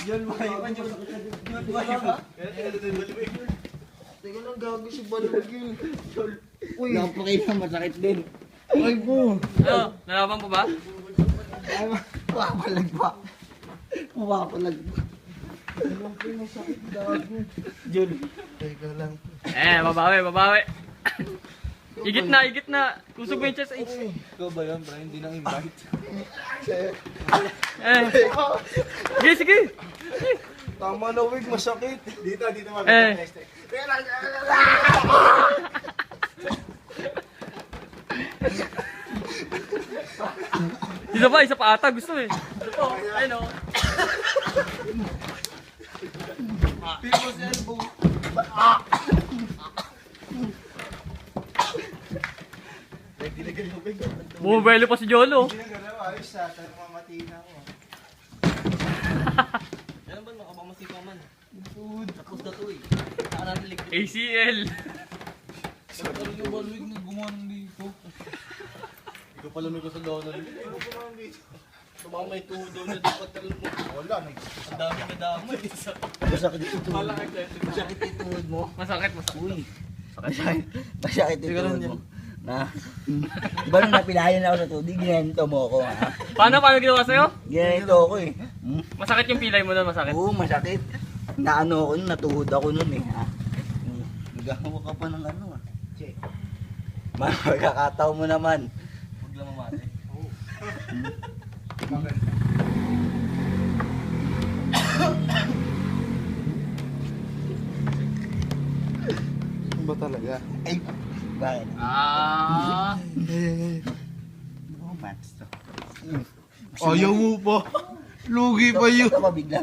Yun ba yun? Yun ba yun? Teka lang, gago si Balog yun. Uy, napakita, masakit din. Ay po. Ano? Nalaban po ba? Pumapalag pa. Pumapalag pa. Ano po yung masakit, gago? Yun. Teka lang. Babawi. Igit na. Kusog mo yung chest. Ikaw ba yan, Brian? Hindi nang invite. Sige. Tama na, wig. Masakit. Dito Eh. Isa pa ata. Gusto eh. Ito po. Ayun o. People's elbow. Bumabelo pa si Jolo. Hindi na gano'n. Ayos sa atin. Mamatiin ako. Yan ba makabamasi pa man? Tapos na to eh. Saan natin ligpit? ACL. Pero yung balwig na gumawa ng dito. Ikaw pala may gusto daw na dito. Tumama may tuhod daw na dapat talon mo. Wala. Ang dami na damay. Masakit ito. Masakit ito mo. Masakit. Uy. Masakit ito mo. Na. Diba nung napilayan ako sa tubig, ginento mo ako ha? Paano ginawa sa'yo? Ginento ako eh. Masakit yung pilay mo doon, masakit. Oo, masakit. Naano ako nun, natuhod ako nun eh ha? Nagawa ka pa ng ano ah. Che. Magkakataw mo naman. Huwag lang mamati. Ano ba talaga? Ay! Bakit? Oh, Max to. Ayaw mo pa. Lugi pa yun. Ito ka bigla.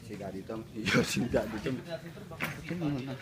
Si Daddy Tom. Si Daddy Tom. Ito muna.